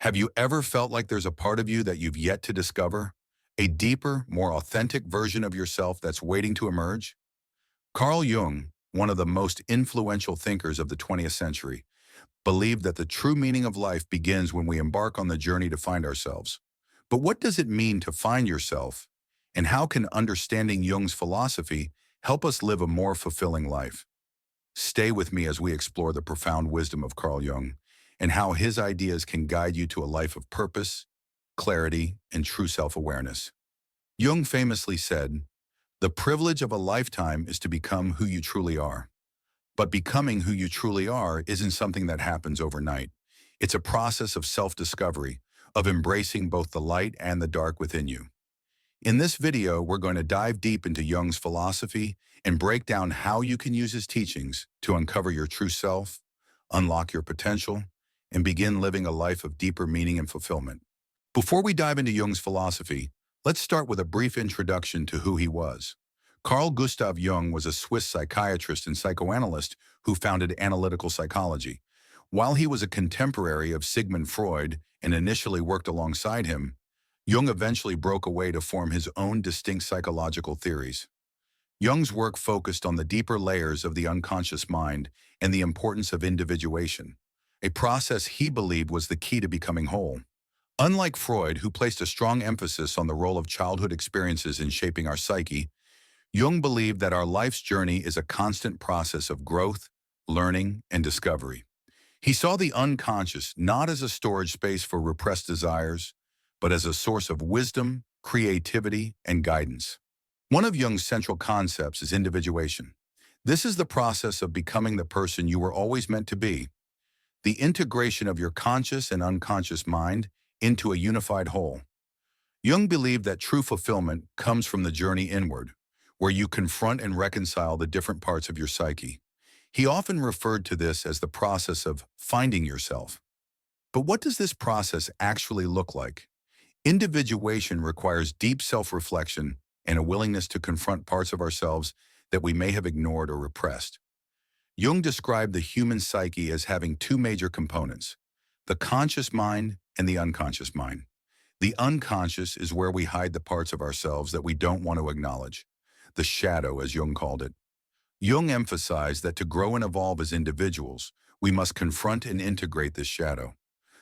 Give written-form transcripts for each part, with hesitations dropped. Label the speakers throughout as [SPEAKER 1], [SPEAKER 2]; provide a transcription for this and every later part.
[SPEAKER 1] Have you ever felt like there's a part of you that you've yet to discover? A deeper, more authentic version of yourself that's waiting to emerge? Carl Jung, one of the most influential thinkers of the 20th century, believed that the true meaning of life begins when we embark on the journey to find ourselves. But what does it mean to find yourself? And how can understanding Jung's philosophy help us live a more fulfilling life? Stay with me as we explore the profound wisdom of Carl Jung and how his ideas can guide you to a life of purpose, clarity, and true self-awareness. Jung famously said, "The privilege of a lifetime is to become who you truly are. But becoming who you truly are isn't something that happens overnight. It's a process of self-discovery, of embracing both the light and the dark within you." In this video, we're going to dive deep into Jung's philosophy and break down how you can use his teachings to uncover your true self, unlock your potential, and begin living a life of deeper meaning and fulfillment. Before we dive into Jung's philosophy, let's start with a brief introduction to who he was. Carl Gustav Jung was a Swiss psychiatrist and psychoanalyst who founded analytical psychology. While he was a contemporary of Sigmund Freud and initially worked alongside him, Jung eventually broke away to form his own distinct psychological theories. Jung's work focused on the deeper layers of the unconscious mind and the importance of individuation, a process he believed was the key to becoming whole. Unlike Freud, who placed a strong emphasis on the role of childhood experiences in shaping our psyche, Jung believed that our life's journey is a constant process of growth, learning, and discovery. He saw the unconscious not as a storage space for repressed desires, but as a source of wisdom, creativity, and guidance. One of Jung's central concepts is individuation. This is the process of becoming the person you were always meant to be, the integration of your conscious and unconscious mind into a unified whole. Jung believed that true fulfillment comes from the journey inward, where you confront and reconcile the different parts of your psyche. He often referred to this as the process of finding yourself. But what does this process actually look like? Individuation requires deep self-reflection and a willingness to confront parts of ourselves that we may have ignored or repressed. Jung described the human psyche as having two major components: the conscious mind and the unconscious mind. The unconscious is where we hide the parts of ourselves that we don't want to acknowledge, the shadow, as Jung called it. Jung emphasized that to grow and evolve as individuals, we must confront and integrate this shadow.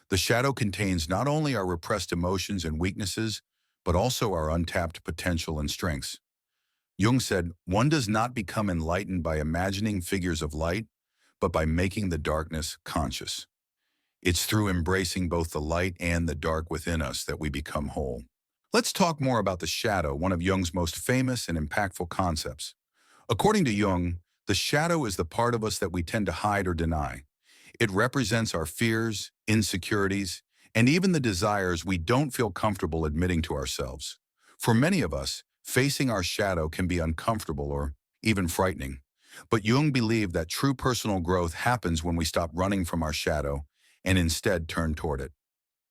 [SPEAKER 1] The shadow contains not only our repressed emotions and weaknesses, but also our untapped potential and strengths. Jung said, "One does not become enlightened by imagining figures of light, but by making the darkness conscious." It's through embracing both the light and the dark within us that we become whole. Let's talk more about the shadow, one of Jung's most famous and impactful concepts. According to Jung, the shadow is the part of us that we tend to hide or deny. It represents our fears, insecurities, and even the desires we don't feel comfortable admitting to ourselves. For many of us, facing our shadow can be uncomfortable or even frightening. But Jung believed that true personal growth happens when we stop running from our shadow and instead turn toward it.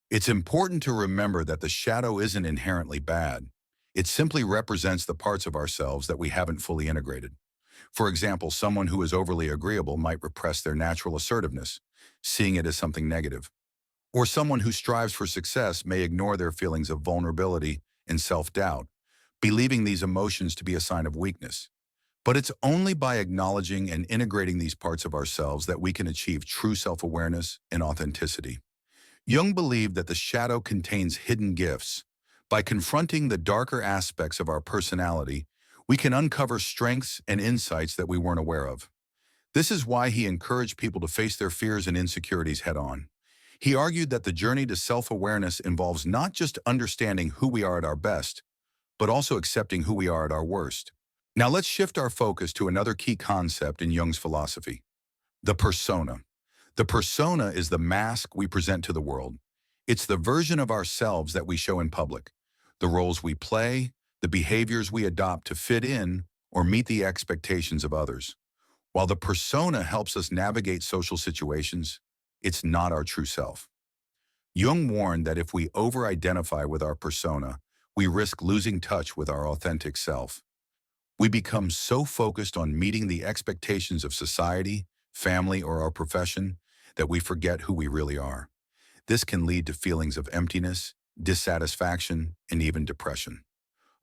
[SPEAKER 1] It's important to remember that the shadow isn't inherently bad. It simply represents the parts of ourselves that we haven't fully integrated. For example, someone who is overly agreeable might repress their natural assertiveness, seeing it as something negative. Or someone who strives for success may ignore their feelings of vulnerability and self-doubt, believing these emotions to be a sign of weakness. But it's only by acknowledging and integrating these parts of ourselves that we can achieve true self-awareness and authenticity. Jung believed that the shadow contains hidden gifts. By confronting the darker aspects of our personality, we can uncover strengths and insights that we weren't aware of. This is why he encouraged people to face their fears and insecurities head-on. He argued that the journey to self-awareness involves not just understanding who we are at our best, but also accepting who we are at our worst. Now let's shift our focus to another key concept in Jung's philosophy: the persona. The persona is the mask we present to the world. It's the version of ourselves that we show in public, the roles we play, the behaviors we adopt to fit in or meet the expectations of others. While the persona helps us navigate social situations, it's not our true self. Jung warned that if we over-identify with our persona, we risk losing touch with our authentic self. We become so focused on meeting the expectations of society, family, or our profession that we forget who we really are. This can lead to feelings of emptiness, dissatisfaction, and even depression.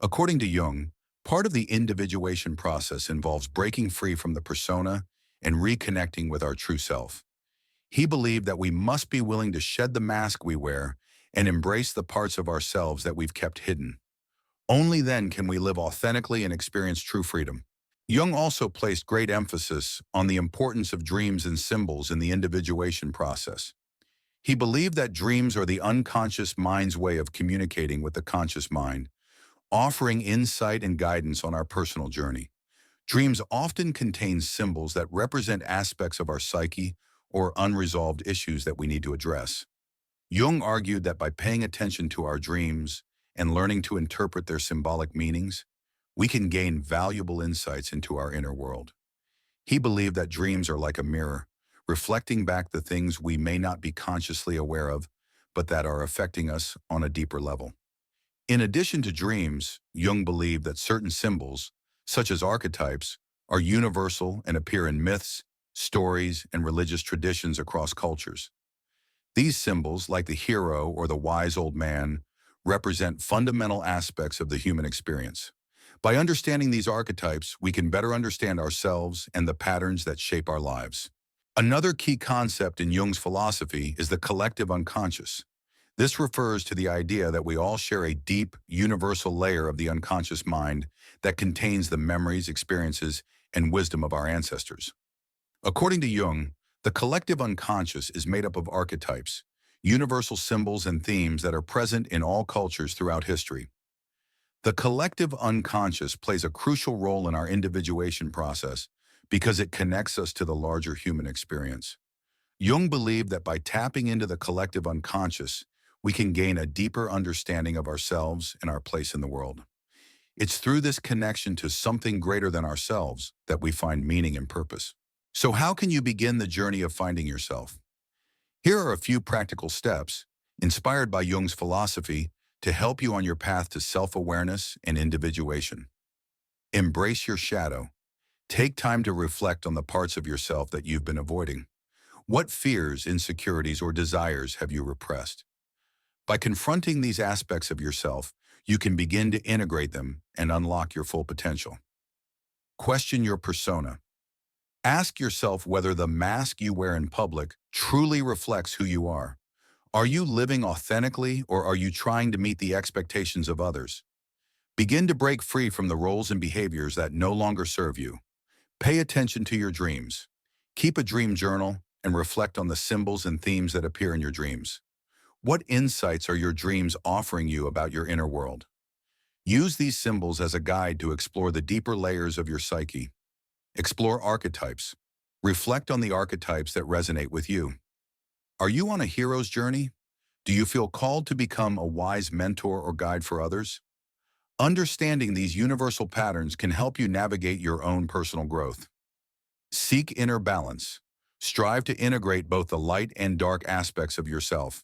[SPEAKER 1] According to Jung, part of the individuation process involves breaking free from the persona and reconnecting with our true self. He believed that we must be willing to shed the mask we wear and embrace the parts of ourselves that we've kept hidden. Only then can we live authentically and experience true freedom. Jung also placed great emphasis on the importance of dreams and symbols in the individuation process. He believed that dreams are the unconscious mind's way of communicating with the conscious mind, offering insight and guidance on our personal journey. Dreams often contain symbols that represent aspects of our psyche or unresolved issues that we need to address. Jung argued that by paying attention to our dreams and learning to interpret their symbolic meanings, we can gain valuable insights into our inner world. He believed that dreams are like a mirror, reflecting back the things we may not be consciously aware of, but that are affecting us on a deeper level. In addition to dreams, Jung believed that certain symbols, such as archetypes, are universal and appear in myths, stories, and religious traditions across cultures. These symbols, like the hero or the wise old man, represent fundamental aspects of the human experience. By understanding these archetypes, we can better understand ourselves and the patterns that shape our lives. Another key concept in Jung's philosophy is the collective unconscious. This refers to the idea that we all share a deep, universal layer of the unconscious mind that contains the memories, experiences, and wisdom of our ancestors. According to Jung, the collective unconscious is made up of archetypes, universal symbols and themes that are present in all cultures throughout history. The collective unconscious plays a crucial role in our individuation process because it connects us to the larger human experience. Jung believed that by tapping into the collective unconscious, we can gain a deeper understanding of ourselves and our place in the world. It's through this connection to something greater than ourselves that we find meaning and purpose. So how can you begin the journey of finding yourself? Here are a few practical steps, inspired by Jung's philosophy, to help you on your path to self-awareness and individuation. Embrace your shadow. Take time to reflect on the parts of yourself that you've been avoiding. What fears, insecurities, or desires have you repressed? By confronting these aspects of yourself, you can begin to integrate them and unlock your full potential. Question your persona. Ask yourself whether the mask you wear in public truly reflects who you are. Are you living authentically, or are you trying to meet the expectations of others? Begin to break free from the roles and behaviors that no longer serve you. Pay attention to your dreams. Keep a dream journal and reflect on the symbols and themes that appear in your dreams. What insights are your dreams offering you about your inner world? Use these symbols as a guide to explore the deeper layers of your psyche. Explore archetypes. Reflect on the archetypes that resonate with you. Are you on a hero's journey? Do you feel called to become a wise mentor or guide for others? Understanding these universal patterns can help you navigate your own personal growth. Seek inner balance. Strive to integrate both the light and dark aspects of yourself.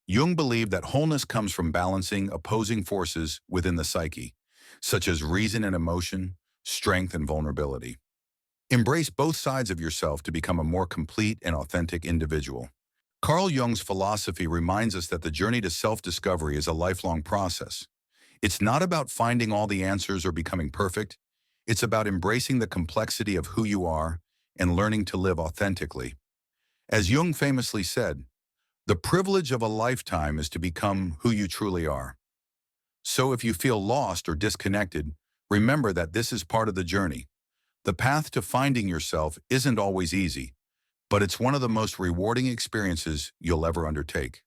[SPEAKER 1] Jung believed that wholeness comes from balancing opposing forces within the psyche, such as reason and emotion, strength and vulnerability. Embrace both sides of yourself to become a more complete and authentic individual. Carl Jung's philosophy reminds us that the journey to self-discovery is a lifelong process. It's not about finding all the answers or becoming perfect. It's about embracing the complexity of who you are and learning to live authentically. As Jung famously said, the privilege of a lifetime is to become who you truly are. So if you feel lost or disconnected, remember that this is part of the journey. The path to finding yourself isn't always easy, but it's one of the most rewarding experiences you'll ever undertake.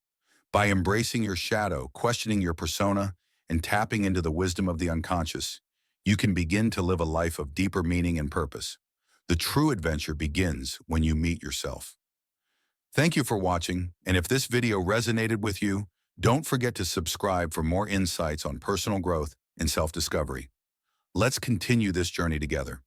[SPEAKER 1] By embracing your shadow, questioning your persona, and tapping into the wisdom of the unconscious, you can begin to live a life of deeper meaning and purpose. The true adventure begins when you meet yourself. Thank you for watching, and if this video resonated with you, don't forget to subscribe for more insights on personal growth and self-discovery. Let's continue this journey together.